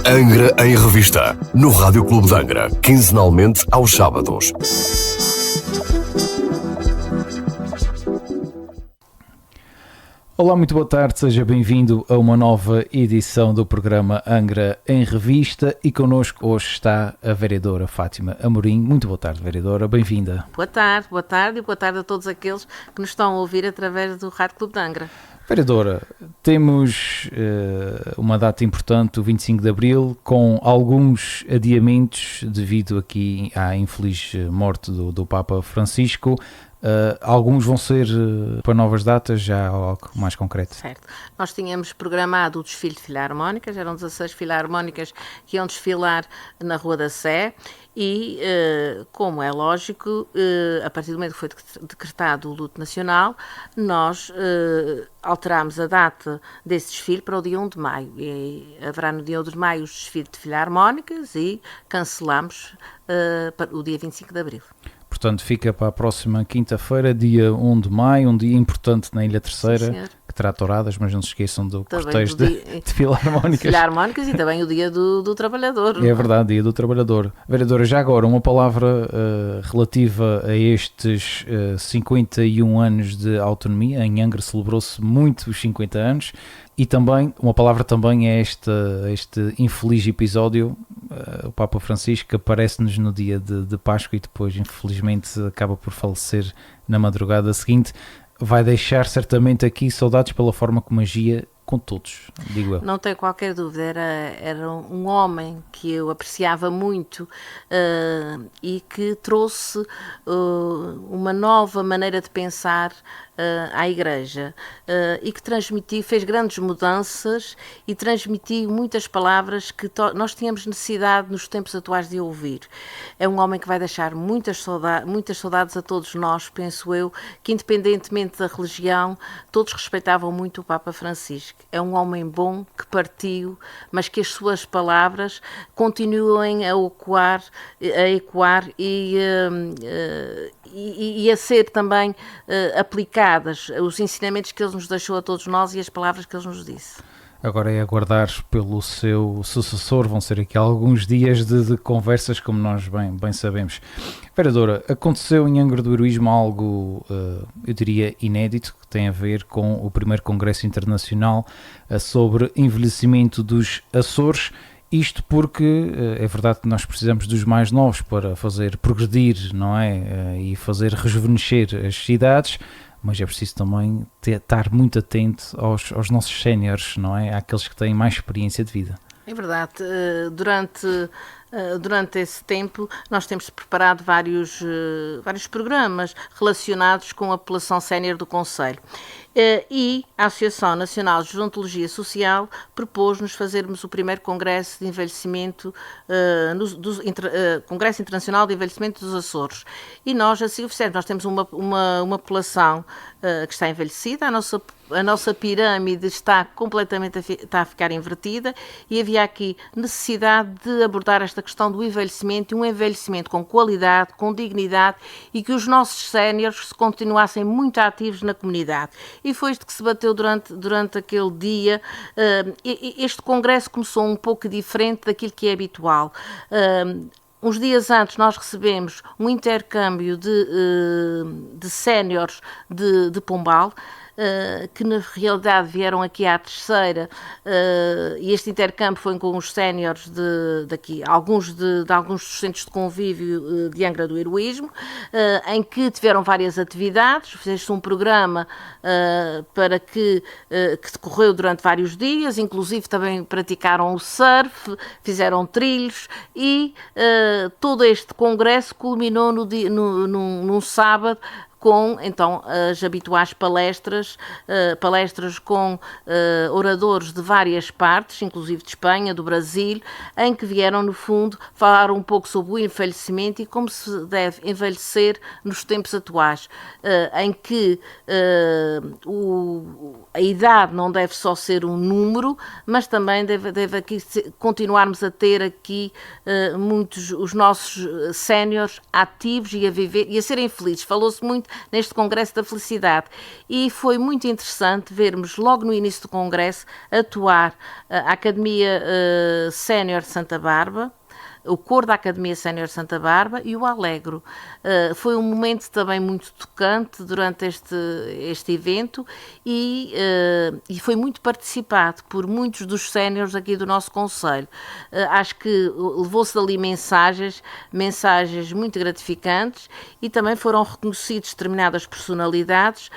Angra em Revista, no Rádio Clube de Angra, quinzenalmente aos sábados. Olá, muito boa tarde, seja bem-vindo a uma nova edição do programa Angra em Revista e connosco hoje está a vereadora Fátima Amorim. Muito boa tarde, vereadora, bem-vinda. Boa tarde e boa tarde a todos aqueles que nos estão a ouvir através do Rádio Clube de Angra. Vereadora, temos uma data importante, o 25 de Abril, com alguns adiamentos devido aqui à infeliz morte do Papa Francisco. Alguns vão ser para novas datas, já algo mais concreto. Certo. Nós tínhamos programado o desfile de filarmónicas, eram 16 filarmónicas que iam desfilar na Rua da Sé e, como é lógico, a partir do momento que foi decretado o luto nacional, nós alterámos a data desse desfile para o dia 1 de maio. E haverá no dia 1 de maio o desfile de filarmónicas e cancelámos para o dia 25 de Abril. Portanto, fica para a próxima quinta-feira, dia 1 de maio, um dia importante na Ilha Terceira, sim, que terá touradas, mas não se esqueçam do também cortejo do de filarmónicas. Filarmónicas e também o dia do trabalhador. É verdade, dia do trabalhador. Vereadora, já agora uma palavra relativa a estes 51 anos de autonomia. Em Angra celebrou-se muito os 50 anos. E também, uma palavra também é este infeliz episódio, o Papa Francisco, que aparece-nos no dia de Páscoa e depois, infelizmente, acaba por falecer na madrugada seguinte. Vai deixar certamente aqui saudades pela forma como agia com todos, digo eu. Não tenho qualquer dúvida, era um homem que eu apreciava muito e que trouxe uma nova maneira de pensar à Igreja e que fez grandes mudanças e transmitiu muitas palavras que nós tínhamos necessidade nos tempos atuais de ouvir. É um homem que vai deixar muitas saudades a todos nós, penso eu, que independentemente da religião, todos respeitavam muito o Papa Francisco. É um homem bom que partiu, mas que as suas palavras continuem a ecoar e a ser também aplicadas, os ensinamentos que ele nos deixou a todos nós e as palavras que ele nos disse. Agora é aguardar pelo seu sucessor, vão ser aqui alguns dias de conversas, como nós bem sabemos. Vereadora, aconteceu em Angra do Heroísmo algo, eu diria, inédito, que tem a ver com o primeiro Congresso Internacional sobre envelhecimento dos Açores. Isto porque é verdade que nós precisamos dos mais novos para fazer progredir, não é? E fazer rejuvenescer as cidades, mas é preciso também estar muito atento aos nossos séniores, não é? Àqueles que têm mais experiência de vida. É verdade. Durante esse tempo nós temos preparado vários programas relacionados com a população sénior do Concelho. E a Associação Nacional de Gerontologia Social propôs-nos fazermos o primeiro Congresso de Envelhecimento, Congresso Internacional de Envelhecimento dos Açores. E nós assim o fizemos. Nós temos uma população que está envelhecida, a nossa pirâmide está a ficar invertida e havia aqui necessidade de abordar esta questão do envelhecimento e um envelhecimento com qualidade, com dignidade e que os nossos séniores continuassem muito ativos na comunidade. E foi isto que se bateu durante aquele dia. Este congresso começou um pouco diferente daquilo que é habitual. Uns dias antes nós recebemos um intercâmbio de séniores de Pombal, que na realidade vieram aqui à Terceira, e este intercâmbio foi com os séniores daqui, alguns dos centros de convívio de Angra do Heroísmo, em que tiveram várias atividades. Fez-se um programa para que decorreu durante vários dias, inclusive também praticaram o surf, fizeram trilhos e todo este congresso culminou num sábado com, então, as habituais palestras com oradores de várias partes, inclusive de Espanha, do Brasil, em que vieram, no fundo, falar um pouco sobre o envelhecimento e como se deve envelhecer nos tempos atuais, em que a idade não deve só ser um número, mas também deve aqui continuarmos a ter aqui muitos os nossos séniores ativos e a viver e a serem felizes. Falou-se muito neste Congresso da Felicidade. E foi muito interessante vermos logo no início do Congresso atuar a Academia Sénior Santa Bárbara, o coro da Academia Sénior Santa Bárbara e o Alegro. Foi um momento também muito tocante durante este evento e foi muito participado por muitos dos séniores aqui do nosso concelho. Acho que levou-se dali mensagens muito gratificantes e também foram reconhecidos determinadas personalidades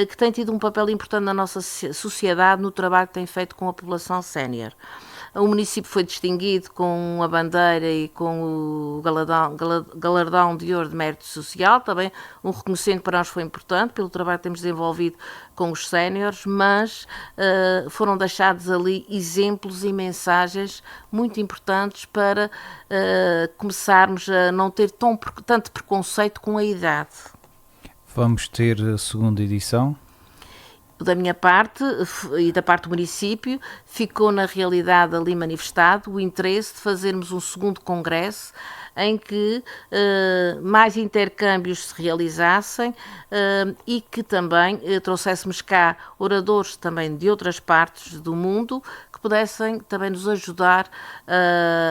que têm tido um papel importante na nossa sociedade no trabalho que têm feito com a população sénior. O município foi distinguido com a bandeira e com o galardão de ouro de mérito social, também um reconhecimento para nós foi importante pelo trabalho que temos desenvolvido com os séniores, mas foram deixados ali exemplos e mensagens muito importantes para começarmos a não ter tanto preconceito com a idade. Vamos ter a segunda edição? Da minha parte e da parte do município, ficou na realidade ali manifestado o interesse de fazermos um segundo congresso em que mais intercâmbios se realizassem e que também trouxéssemos cá oradores também de outras partes do mundo que pudessem também nos ajudar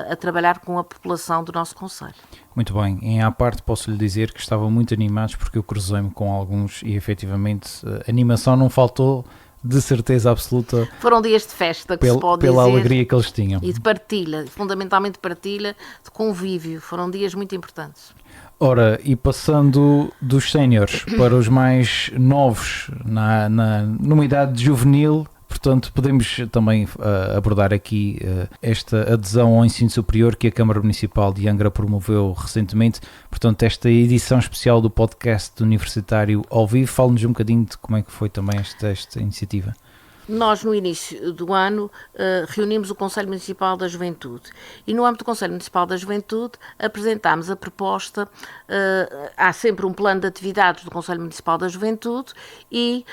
a trabalhar com a população do nosso concelho. Muito bem, em à parte posso-lhe dizer que estavam muito animados porque eu cruzei-me com alguns e efetivamente a animação não faltou, de certeza absoluta. Foram dias de festa, que se pode dizer. Pela alegria que eles tinham. E de partilha, fundamentalmente de partilha, de convívio. Foram dias muito importantes. Ora, e passando dos séniores para os mais novos, numa idade juvenil, portanto, podemos também abordar aqui esta adesão ao ensino superior que a Câmara Municipal de Angra promoveu recentemente. Portanto, esta edição especial do podcast universitário ao vivo. Fale-nos um bocadinho de como é que foi também esta iniciativa. Nós, no início do ano, reunimos o Conselho Municipal da Juventude e, no âmbito do Conselho Municipal da Juventude, apresentámos a proposta. Há sempre um plano de atividades do Conselho Municipal da Juventude e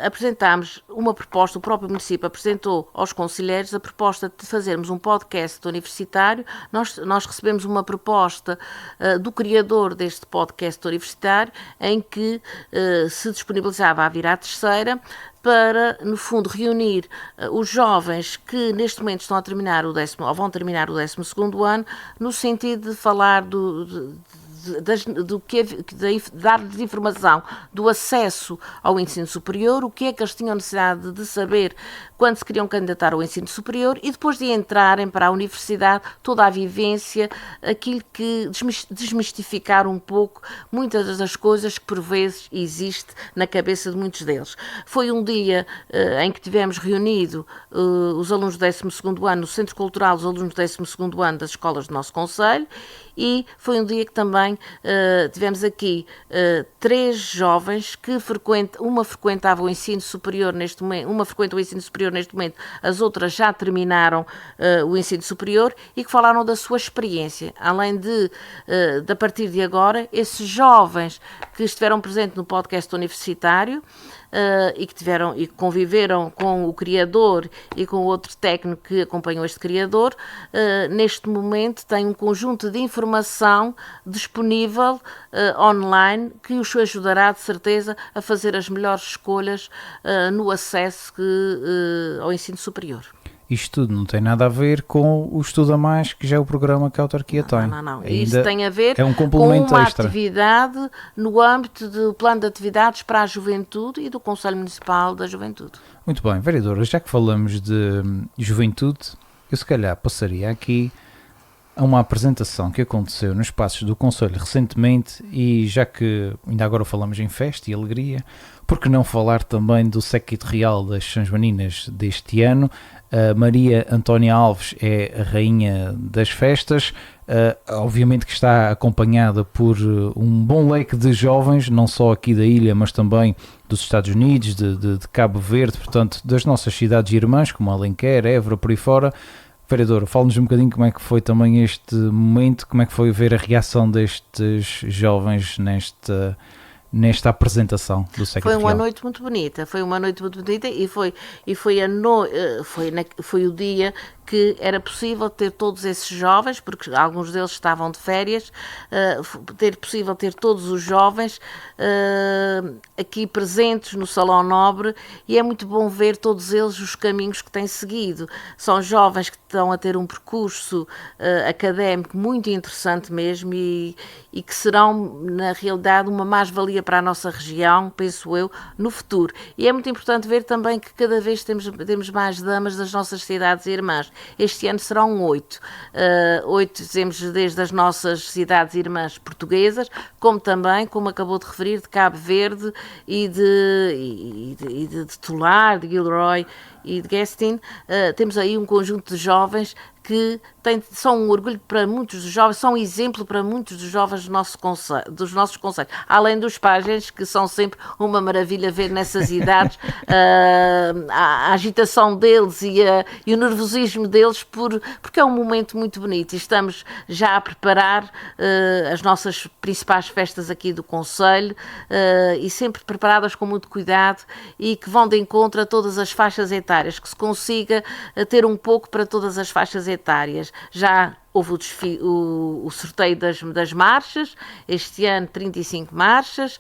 apresentámos uma proposta. O próprio município apresentou aos conselheiros a proposta de fazermos um podcast universitário. Nós recebemos uma proposta do criador deste podcast universitário em que se disponibilizava a vir à terceira para, no fundo, reunir os jovens que neste momento estão a terminar ou vão terminar o 12º ano, no sentido de falar dar-lhes informação do acesso ao ensino superior, o que é que eles tinham necessidade de saber quando se queriam candidatar ao ensino superior e depois de entrarem para a universidade, toda a vivência, aquilo que desmistificar um pouco muitas das coisas que por vezes existe na cabeça de muitos deles. Foi um dia em que tivemos reunido os alunos do 12º ano no Centro Cultural, os alunos do 12º ano das escolas do nosso concelho, e foi um dia que também tivemos aqui 3 jovens que uma frequentava o ensino superior neste momento, uma frequenta o ensino superior neste momento, as outras já terminaram o ensino superior e que falaram da sua experiência, além de a partir de agora, esses jovens que estiveram presentes no podcast universitário e que conviveram com o criador e com o outro técnico que acompanhou este criador, neste momento têm um conjunto de informação disponível online que os ajudará de certeza a fazer as melhores escolhas no acesso ao ensino superior. Isto tudo não tem nada a ver com o Estudo a Mais, que já é o programa que a autarquia tem. Não. Isso tem a ver um com uma extra. atividade no âmbito do plano de atividades para a juventude e do Conselho Municipal da Juventude. Muito bem, vereadora, já que falamos de juventude, eu se calhar passaria aqui a uma apresentação que aconteceu nos espaços do Conselho recentemente e já que ainda agora falamos em festa e alegria, por que não falar também do séquito real das São Joaninas deste ano? A Maria Antónia Alves é a rainha das festas, obviamente que está acompanhada por um bom leque de jovens, não só aqui da ilha, mas também dos Estados Unidos, de Cabo Verde, portanto das nossas cidades irmãs, como Alenquer, Évora, por aí fora. Vereador, fala-nos um bocadinho como é que foi também este momento, como é que foi ver a reação destes jovens nesta apresentação do séquito real. Foi uma noite muito bonita, e foi o dia que era possível ter todos esses jovens, porque alguns deles estavam de férias, possível ter todos os jovens aqui presentes no Salão Nobre, e é muito bom ver todos eles os caminhos que têm seguido. São jovens que estão a ter um percurso académico muito interessante mesmo e que serão, na realidade, uma mais-valia para a nossa região, penso eu, no futuro. E é muito importante ver também que cada vez temos mais damas das nossas cidades irmãs. Este ano serão 8. 8 dizemos desde as nossas cidades irmãs portuguesas, como também, como acabou de referir, de Cabo Verde e de Tolar, de Gilroy e de Guestin. Temos aí um conjunto de jovens que são um orgulho para muitos dos jovens, são um exemplo para muitos dos jovens dos nossos concelhos. Além dos pajens, que são sempre uma maravilha ver nessas idades a agitação deles e o nervosismo deles, porque é um momento muito bonito. E estamos já a preparar as nossas principais festas aqui do concelho e sempre preparadas com muito cuidado e que vão de encontro a todas as faixas etárias, que se consiga ter um pouco para todas as faixas etárias. Já houve o sorteio das marchas, este ano 35 marchas,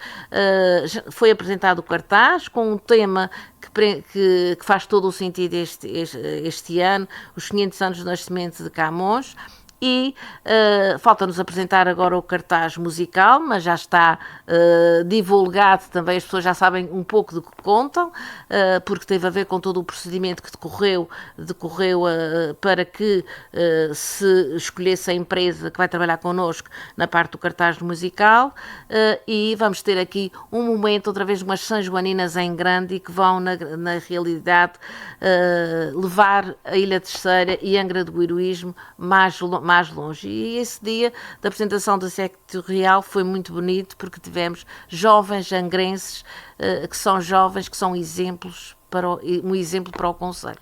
foi apresentado o cartaz com um tema que faz todo o sentido este ano, os 500 anos do nascimento de Camões. E falta-nos apresentar agora o cartaz musical, mas já está divulgado também, as pessoas já sabem um pouco do que contam, porque teve a ver com todo o procedimento que decorreu para que se escolhesse a empresa que vai trabalhar connosco na parte do cartaz musical, e vamos ter aqui um momento, outra vez, umas São Joaninas em grande e que vão, na realidade, levar a Ilha Terceira e Angra do Heroísmo mais longe. E esse dia da apresentação do sectorial foi muito bonito, porque tivemos jovens angrenses que são jovens, que são um exemplo para o concelho.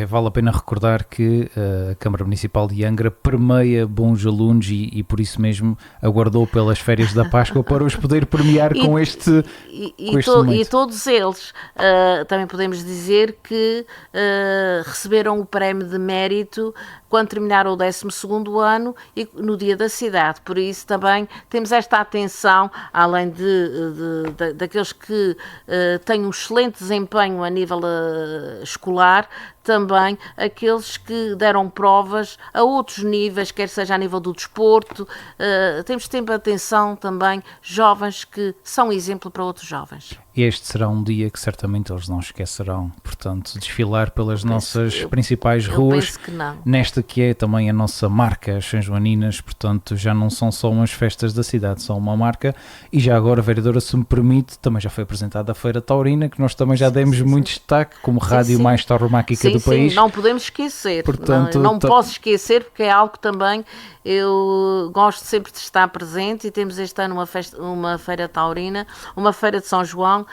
Vale a pena recordar que a Câmara Municipal de Angra permeia bons alunos e por isso mesmo aguardou pelas férias da Páscoa para os poder premiar com este momento. E todos eles, também podemos dizer que receberam o prémio de mérito quando terminaram o 12º ano e no dia da cidade. Por isso também temos esta atenção, além daqueles que têm um excelente desempenho a nível escolar, também aqueles que deram provas a outros níveis, quer seja a nível do desporto. Temos sempre atenção também, jovens que são exemplo para outros jovens. Este será um dia que certamente eles não esquecerão, portanto, desfilar pelas nossas principais ruas, nesta que é também a nossa marca, as São Joaninas, portanto, já não são só umas festas da cidade, são uma marca. E já agora, vereadora, se me permite, também já foi apresentada a Feira Taurina, que nós também já demos muito destaque, como rádio mais tauromáquica do país. Sim, não podemos esquecer, portanto, não posso esquecer, porque é algo que também eu gosto sempre de estar presente, e temos este ano uma Feira Taurina, uma Feira de São João,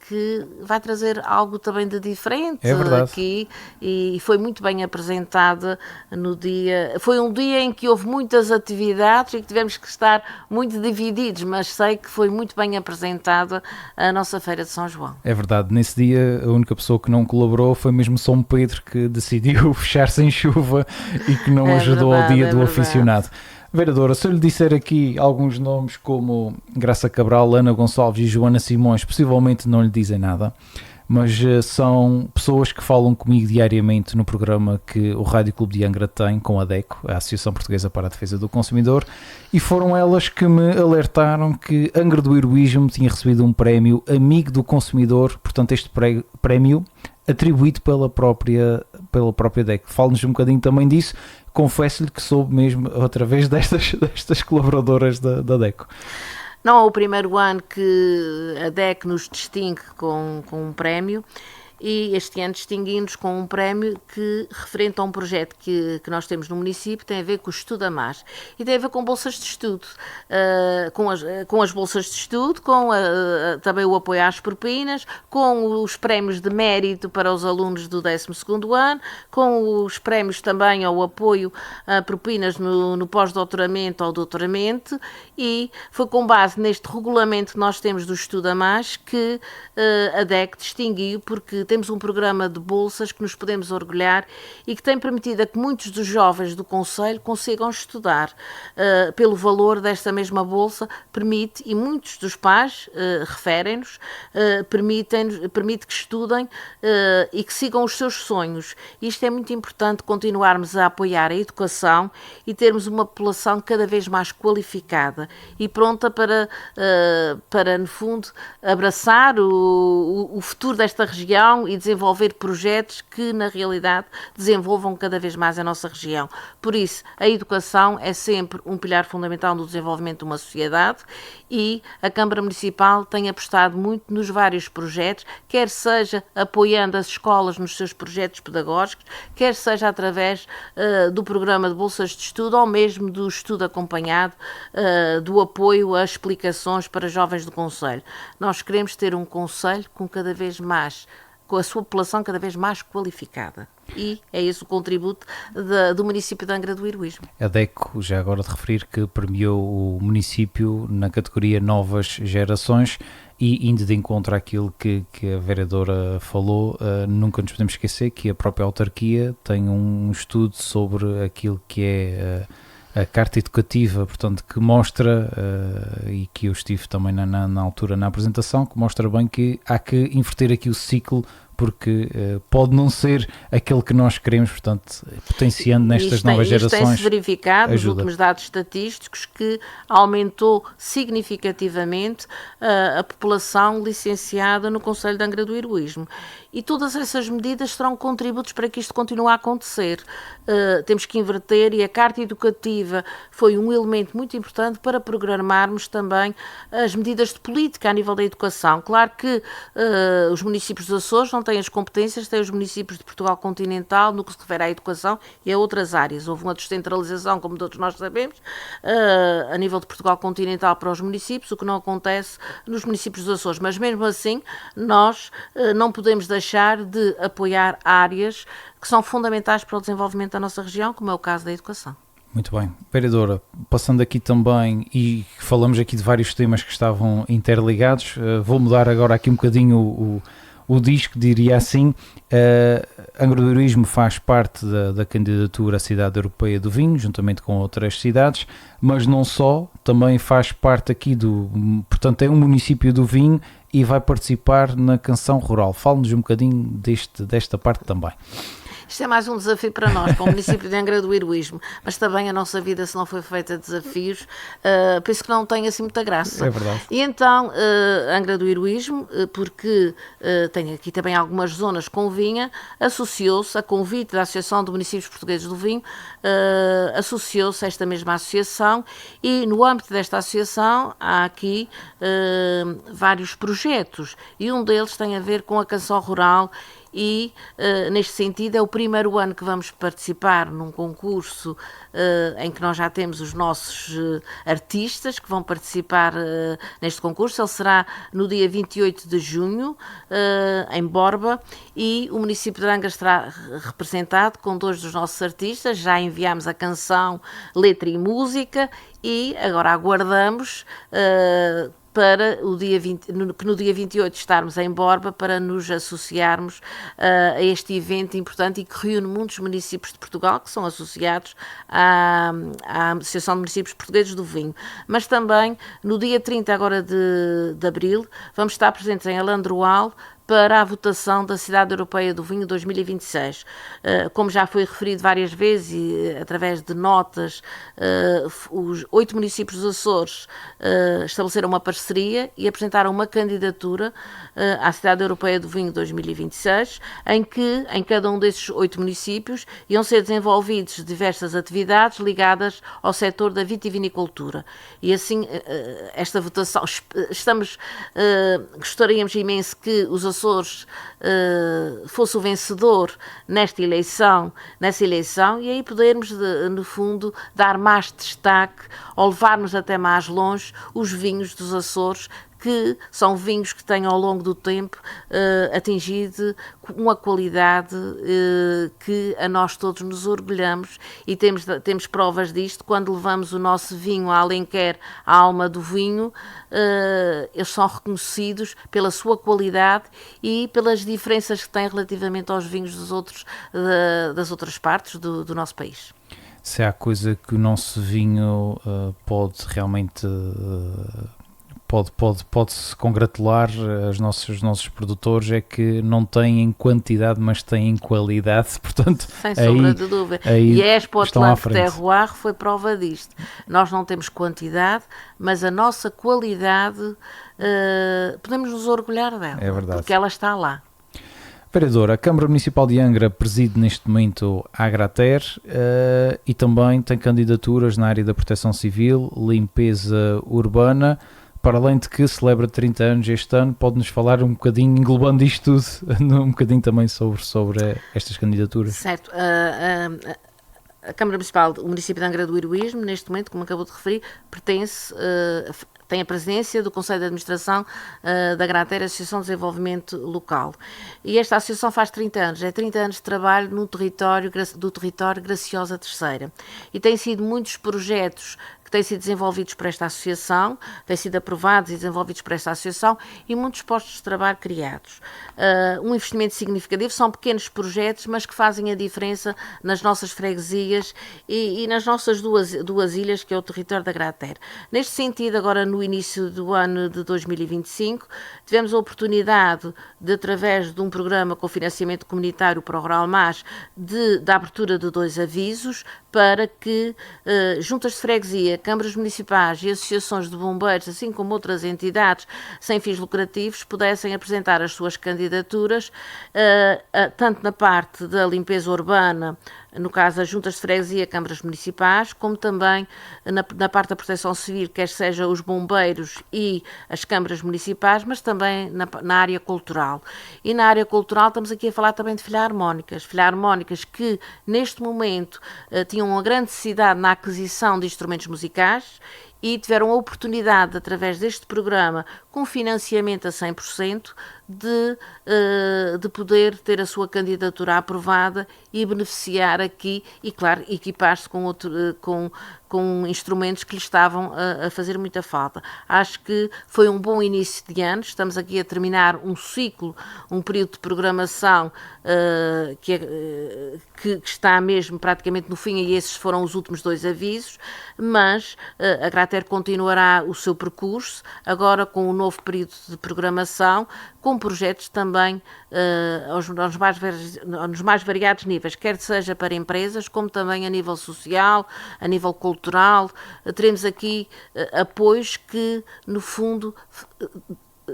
que vai trazer algo também de diferente aqui, e foi muito bem apresentada no dia. Foi um dia em que houve muitas atividades e que tivemos que estar muito divididos, mas sei que foi muito bem apresentada a nossa Feira de São João. É verdade, nesse dia a única pessoa que não colaborou foi mesmo São Pedro, que decidiu fechar-se em chuva e que não ajudou ao dia do aficionado. Vereadora, se eu lhe disser aqui alguns nomes como Graça Cabral, Ana Gonçalves e Joana Simões, possivelmente não lhe dizem nada, mas são pessoas que falam comigo diariamente no programa que o Rádio Clube de Angra tem com a DECO, a Associação Portuguesa para a Defesa do Consumidor, e foram elas que me alertaram que Angra do Heroísmo tinha recebido um prémio Amigo do Consumidor, portanto este prémio atribuído pela própria DECO. Fale-nos um bocadinho também disso. Confesso-lhe que soube mesmo através destas colaboradoras da DECO. Não é o primeiro ano que a DEC nos distingue com um prémio, e este ano distinguimos com um prémio que referente a um projeto que nós temos no município, tem a ver com o Estudo a Mais, e tem a ver com bolsas de estudo, com as bolsas de estudo, com também o apoio às propinas, com os prémios de mérito para os alunos do 12º ano, com os prémios também ao apoio a propinas no pós-doutoramento ou doutoramento, e foi com base neste regulamento que nós temos do Estudo a Mais que a DEC distinguiu, porque temos um programa de bolsas que nos podemos orgulhar e que tem permitido a que muitos dos jovens do concelho consigam estudar. Pelo valor desta mesma bolsa, permite, e muitos dos pais referem-nos, permite que estudem e que sigam os seus sonhos. Isto é muito importante, continuarmos a apoiar a educação e termos uma população cada vez mais qualificada e pronta para no fundo, abraçar o futuro desta região e desenvolver projetos que, na realidade, desenvolvam cada vez mais a nossa região. Por isso, a educação é sempre um pilar fundamental no desenvolvimento de uma sociedade e a Câmara Municipal tem apostado muito nos vários projetos, quer seja apoiando as escolas nos seus projetos pedagógicos, quer seja através do programa de bolsas de estudo ou mesmo do estudo acompanhado, do apoio a explicações para jovens do concelho. Nós queremos ter um concelho com a sua população cada vez mais qualificada. E é esse o contributo do município de Angra do Heroísmo. A DECO, já agora de referir, que premiou o município na categoria Novas Gerações e indo de encontro àquilo que a vereadora falou, nunca nos podemos esquecer que a própria autarquia tem um estudo sobre aquilo que é a carta educativa, portanto, que mostra, e que eu estive também na altura na apresentação, que mostra bem que há que inverter aqui o ciclo, porque pode não ser aquele que nós queremos, portanto, potenciando nestas novas gerações. Isto tem-se verificado nos ajuda. últimos dados estatísticos que aumentou significativamente a população licenciada no Concelho de Angra do Heroísmo. E todas essas medidas serão contributos para que isto continue a acontecer. Temos que inverter e a Carta Educativa foi um elemento muito importante para programarmos também as medidas de política a nível da educação. Claro que os municípios dos Açores não têm as competências, têm os municípios de Portugal continental no que se refere à educação e a outras áreas. Houve uma descentralização, como todos nós sabemos, a nível de Portugal continental para os municípios, o que não acontece nos municípios dos Açores. Mas mesmo assim, nós não podemos deixar de apoiar áreas que são fundamentais para o desenvolvimento da nossa região, como é o caso da educação. Muito bem. Vereadora, passando aqui também, e falamos aqui de vários temas que estavam interligados, vou mudar agora aqui um bocadinho o disco, diria assim. Angra do Heroísmo faz parte da candidatura à Cidade Europeia do Vinho, juntamente com outras cidades, mas não só, também faz parte aqui portanto é um município do Vinho e vai participar na Canção Rural. Fale-nos um bocadinho desta parte também. Isto é mais um desafio para nós, para o município de Angra do Heroísmo, mas também a nossa vida, se não foi feita de desafios, penso que não tem assim muita graça. É verdade. E então, Angra do Heroísmo, porque tem aqui também algumas zonas com vinha, associou-se, a convite da Associação de Municípios Portugueses do Vinho, associou-se a esta mesma associação e no âmbito desta associação há aqui vários projetos e um deles tem a ver com a canção rural. E, neste sentido, é o primeiro ano que vamos participar num concurso em que nós já temos os nossos artistas que vão participar neste concurso. Ele será no dia 28 de junho, em Borba, e o município de Angra estará representado com 2 dos nossos artistas. Já enviámos a canção, letra e música e agora aguardamos para o dia no dia 28 estarmos em Borba para nos associarmos a este evento importante e que reúne muitos municípios de Portugal que são associados à Associação de Municípios Portugueses do Vinho. Mas também no dia 30 agora de abril vamos estar presentes em Alandroal para a votação da Cidade Europeia do Vinho 2026. Como já foi referido várias vezes e através de notas, os 8 municípios dos Açores estabeleceram uma parceria e apresentaram uma candidatura à Cidade Europeia do Vinho 2026, em que em cada um desses 8 municípios iam ser desenvolvidas diversas atividades ligadas ao setor da vitivinicultura. E assim, esta votação, gostaríamos imenso que os Açores fosse o vencedor nessa eleição e aí podermos, no fundo, dar mais destaque ou levar-nos até mais longe os vinhos dos Açores que são vinhos que têm ao longo do tempo atingido uma qualidade que a nós todos nos orgulhamos, e temos provas disto quando levamos o nosso vinho a Alenquer, a alma do vinho. Eles são reconhecidos pela sua qualidade e pelas diferenças que têm relativamente aos vinhos das outras partes do nosso país. Se há coisa que o nosso vinho pode realmente pode-se congratular os nossos produtores, é que não têm em quantidade, mas têm em qualidade, portanto, sem sombra de dúvida. E a Expo Atlântico Terroir foi prova disto. Nós não temos quantidade, mas a nossa qualidade podemos nos orgulhar dela, é verdade, porque ela está lá. Vereador, a Câmara Municipal de Angra preside neste momento a Agrater e também tem candidaturas na área da proteção civil, limpeza urbana, para além de que celebra 30 anos este ano. Pode-nos falar um bocadinho, englobando isto tudo, um bocadinho também sobre estas candidaturas? Certo. A Câmara Municipal, o município de Angra do Heroísmo, neste momento, como acabou de referir, tem a presidência do Conselho de Administração da Agrater, Associação de Desenvolvimento Local. E esta associação faz 30 anos, é 30 anos de trabalho no território Graciosa Terceira. E tem sido muitos projetos que têm sido desenvolvidos por esta associação, têm sido aprovados e desenvolvidos por esta associação, e muitos postos de trabalho criados. Um investimento significativo, são pequenos projetos, mas que fazem a diferença nas nossas freguesias e nas nossas duas ilhas, que é o território da Agrater. Neste sentido, agora no início do ano de 2025, tivemos a oportunidade de, através de um programa com financiamento comunitário para o Rural Mais, da abertura de 2 avisos para que juntas de freguesia, câmaras municipais e associações de bombeiros, assim como outras entidades sem fins lucrativos, pudessem apresentar as suas candidaturas, tanto na parte da limpeza urbana, no caso as juntas de freguesia, câmaras municipais, como também na parte da proteção civil, quer seja os bombeiros e as câmaras municipais, mas também na área cultural. E na área cultural estamos aqui a falar também de filarmónicas que neste momento tinham uma grande necessidade na aquisição de instrumentos musicais e tiveram a oportunidade, através deste programa, com financiamento a 100%, de poder ter a sua candidatura aprovada e beneficiar aqui, e claro, equipar-se com instrumentos que lhe estavam a fazer muita falta. Acho que foi um bom início de ano, estamos aqui a terminar um ciclo, um período de programação que está mesmo praticamente no fim, e esses foram os últimos 2 avisos, mas a Agrater continuará o seu percurso, agora com um novo período de programação, com projetos também nos mais variados níveis, quer seja para empresas, como também a nível social, a nível cultural. Teremos aqui apoios que, no fundo,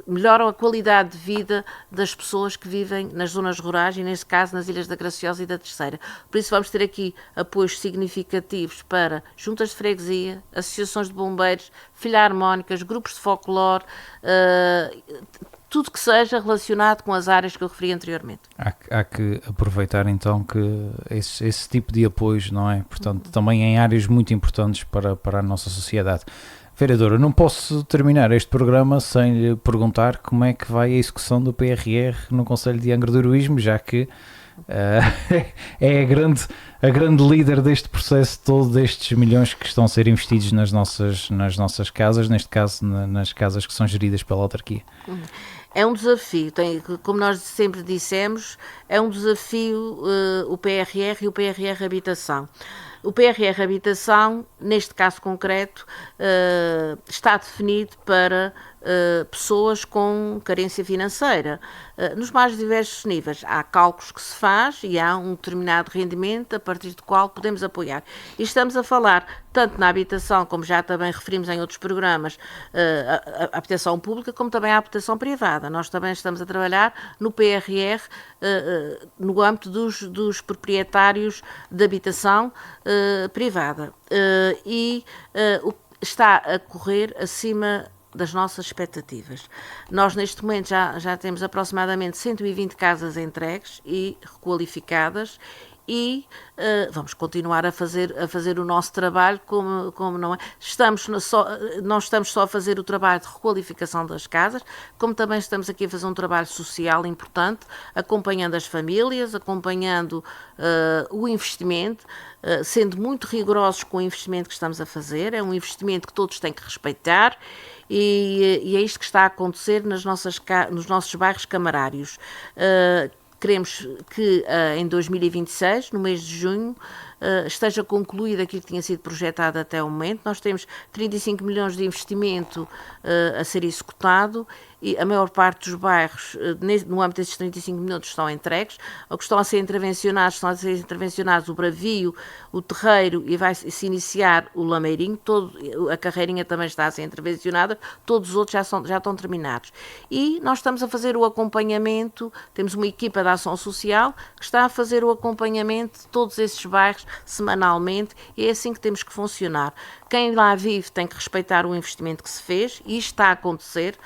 melhoram a qualidade de vida das pessoas que vivem nas zonas rurais e, neste caso, nas Ilhas da Graciosa e da Terceira. Por isso vamos ter aqui apoios significativos para juntas de freguesia, associações de bombeiros, filarmónicas, grupos de folclore, tudo que seja relacionado com as áreas que eu referi anteriormente. Há que aproveitar então que esse tipo de apoios, não é? Portanto, também em áreas muito importantes para a nossa sociedade. Vereadora, não posso terminar este programa sem lhe perguntar como é que vai a execução do PRR no Conselho de Angra do Heroísmo, já que é a grande líder deste processo todo, destes milhões que estão a ser investidos nas nossas casas, neste caso nas casas que são geridas pela autarquia. É um desafio, como nós sempre dissemos, é um desafio o PRR e o PRR Habitação. O PRR Habitação, neste caso concreto, está definido para pessoas com carência financeira, nos mais diversos níveis. Há cálculos que se faz e há um determinado rendimento a partir do qual podemos apoiar. E estamos a falar tanto na habitação, como já também referimos em outros programas, a habitação pública, como também a habitação privada. Nós também estamos a trabalhar no PRR no âmbito dos proprietários de habitação privada. Está a correr acima das nossas expectativas. Nós, neste momento, já temos aproximadamente 120 casas entregues e requalificadas e vamos continuar a fazer o nosso trabalho como não é. Não estamos só a fazer o trabalho de requalificação das casas, como também estamos aqui a fazer um trabalho social importante, acompanhando as famílias, acompanhando o investimento, sendo muito rigorosos com o investimento que estamos a fazer. É um investimento que todos têm que respeitar e é isto que está a acontecer nos nossos bairros camarários. Queremos que em 2026, no mês de junho, esteja concluído aquilo que tinha sido projetado até o momento. Nós temos 35 milhões de investimento a ser executado e a maior parte dos bairros, no âmbito desses 35 milhões, estão entregues. O que estão a ser intervencionados o Bravio, o Terreiro e vai-se iniciar o Lameirinho, a Carreirinha também está a ser intervencionada, todos os outros já estão terminados. E nós estamos a fazer o acompanhamento, temos uma equipa de ação social que está a fazer o acompanhamento de todos esses bairros semanalmente e é assim que temos que funcionar. Quem lá vive tem que respeitar o investimento que se fez e isto está a acontecer.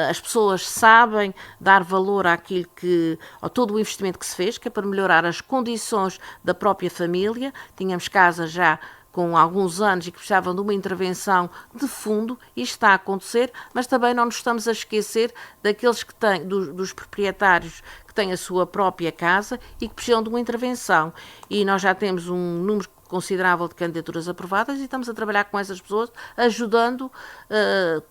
As pessoas sabem dar valor a todo o investimento que se fez, que é para melhorar as condições da própria família. Tínhamos casas já com alguns anos e que precisavam de uma intervenção de fundo, isto está a acontecer, mas também não nos estamos a esquecer daqueles que têm, dos proprietários que têm a sua própria casa e que precisam de uma intervenção. E nós já temos um número considerável de candidaturas aprovadas e estamos a trabalhar com essas pessoas, ajudando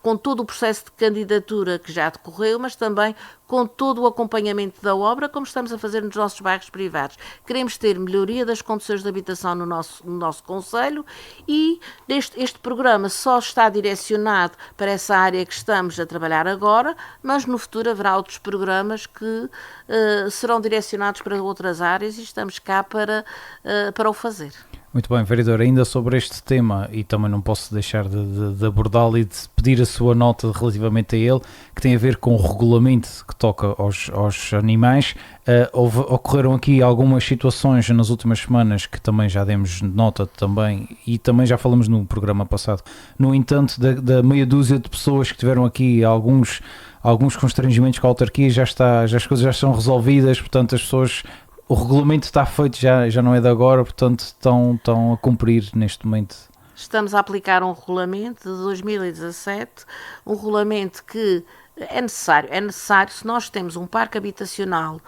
com todo o processo de candidatura que já decorreu, mas também com todo o acompanhamento da obra, como estamos a fazer nos nossos bairros privados. Queremos ter melhoria das condições de habitação no nosso concelho e este programa só está direcionado para essa área que estamos a trabalhar agora, mas no futuro haverá outros programas que serão direcionados para outras áreas e estamos cá para o fazer. Muito bem, vereador, ainda sobre este tema, e também não posso deixar de abordá-lo e de pedir a sua nota relativamente a ele, que tem a ver com o regulamento que toca aos animais. Ocorreram aqui algumas situações nas últimas semanas que também já demos nota também, e também já falamos no programa passado. No entanto, da meia dúzia de pessoas que tiveram aqui alguns constrangimentos com a autarquia, as coisas já estão resolvidas, portanto as pessoas... O regulamento está feito, já não é de agora, portanto estão a cumprir neste momento. Estamos a aplicar um regulamento de 2017, um regulamento que é necessário se nós temos um parque habitacional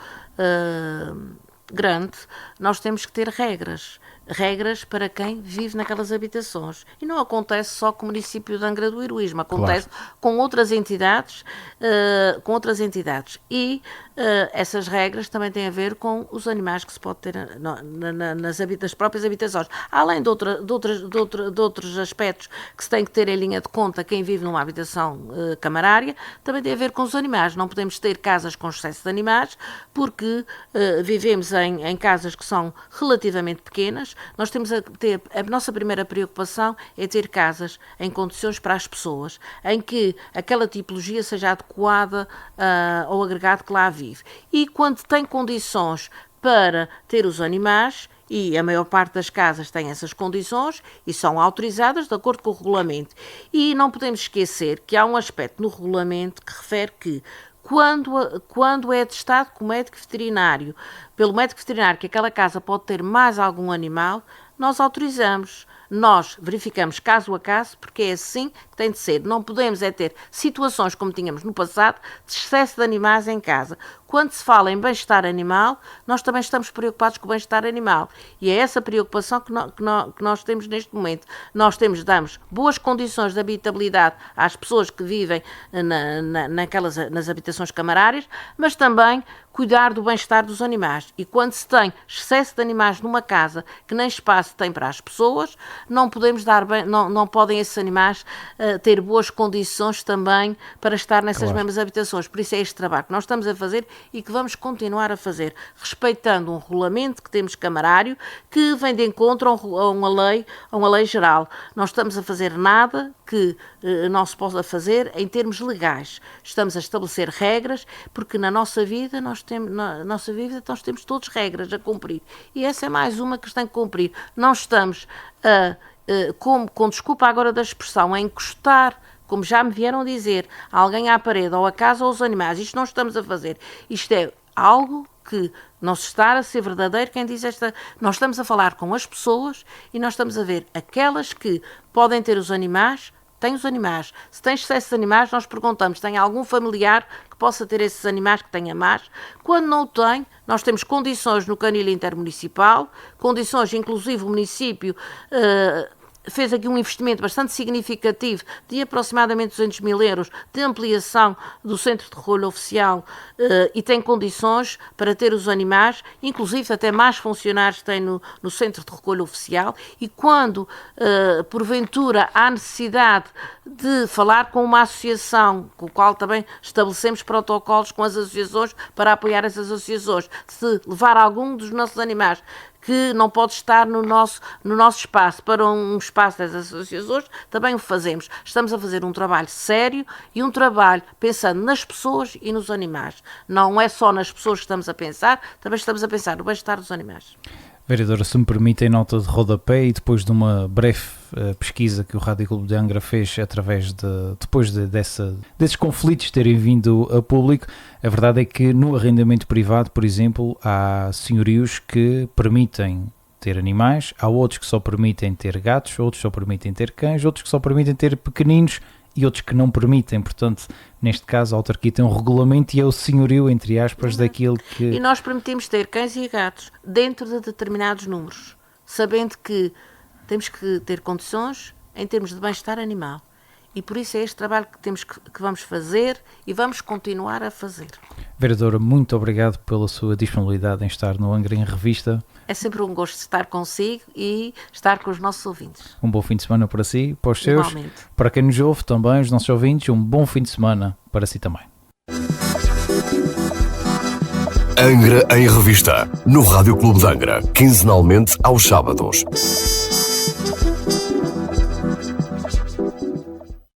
grande, nós temos que ter regras para quem vive naquelas habitações. E não acontece só com o município de Angra do Heroísmo, acontece com outras entidades, E essas regras também têm a ver com os animais que se pode ter nas próprias habitações. Além de outros aspectos que se tem que ter em linha de conta quem vive numa habitação camarária, também tem a ver com os animais. Não podemos ter casas com excesso de animais, porque vivemos em casas que são relativamente pequenas. Nós temos a nossa primeira preocupação é ter casas em condições para as pessoas, em que aquela tipologia seja adequada ao agregado que lá vive. E quando tem condições para ter os animais, e a maior parte das casas tem essas condições e são autorizadas de acordo com o regulamento. E não podemos esquecer que há um aspecto no regulamento que refere que quando é atestado com o médico veterinário, pelo médico veterinário que aquela casa pode ter mais algum animal, nós autorizamos. Nós verificamos caso a caso, porque é assim que tem de ser. Não podemos ter situações como tínhamos no passado, de excesso de animais em casa. Quando se fala em bem-estar animal, nós também estamos preocupados com o bem-estar animal. E é essa preocupação que nós temos neste momento. Nós damos boas condições de habitabilidade às pessoas que vivem nas habitações camarárias, mas também cuidar do bem-estar dos animais. E quando se tem excesso de animais numa casa que nem espaço tem para as pessoas, não podem esses animais ter boas condições também para estar nessas mesmas habitações. Por isso é este trabalho que nós estamos a fazer e que vamos continuar a fazer, respeitando um regulamento que temos camarário, que vem de encontro a uma lei geral. Não estamos a fazer nada que não se possa fazer em termos legais. Estamos a estabelecer regras, porque na nossa vida nós temos todos regras a cumprir. E essa é mais uma que tem que cumprir. Não estamos com desculpa agora da expressão, a encostar como já me vieram dizer, alguém à parede, ou a casa, ou os animais. Isto não estamos a fazer. Isto é algo que não se está a ser verdadeiro quem diz esta... Nós estamos a falar com as pessoas e nós estamos a ver aquelas que podem ter os animais, têm os animais. Se tem excesso de animais, nós perguntamos, tem algum familiar que possa ter esses animais, que tenha mais? Quando não o tem, nós temos condições no canil intermunicipal, condições, inclusive o município... fez aqui um investimento bastante significativo de aproximadamente 200 mil euros de ampliação do centro de recolha oficial e tem condições para ter os animais, inclusive até mais funcionários tem no centro de recolha oficial, e quando porventura há necessidade de falar com uma associação, com o qual também estabelecemos protocolos com as associações para apoiar essas associações, se levar algum dos nossos animais que não pode estar no nosso espaço, para um espaço das associações, também o fazemos. Estamos a fazer um trabalho sério e um trabalho pensando nas pessoas e nos animais. Não é só nas pessoas que estamos a pensar, também estamos a pensar no bem-estar dos animais. Vereadora, se me permite, em nota de rodapé e depois de uma breve pesquisa que o Rádio Clube de Angra fez através desses conflitos terem vindo a público, a verdade é que no arrendamento privado, por exemplo, há senhorios que permitem ter animais, há outros que só permitem ter gatos, outros só permitem ter cães, outros que só permitem ter pequeninos e outros que não permitem. Portanto, neste caso a autarquia tem um regulamento e é o senhorio, entre aspas, daquilo que... E nós permitimos ter cães e gatos dentro de determinados números, sabendo que temos que ter condições em termos de bem-estar animal. E por isso é este trabalho que vamos fazer e vamos continuar a fazer. Vereadora, muito obrigado pela sua disponibilidade em estar no Angra em Revista. É sempre um gosto estar consigo e estar com os nossos ouvintes. Um bom fim de semana para si, para os seus. Igualmente. Para quem nos ouve também, os nossos ouvintes, um bom fim de semana para si também. Angra em Revista, no Rádio Clube de Angra, quinzenalmente aos sábados.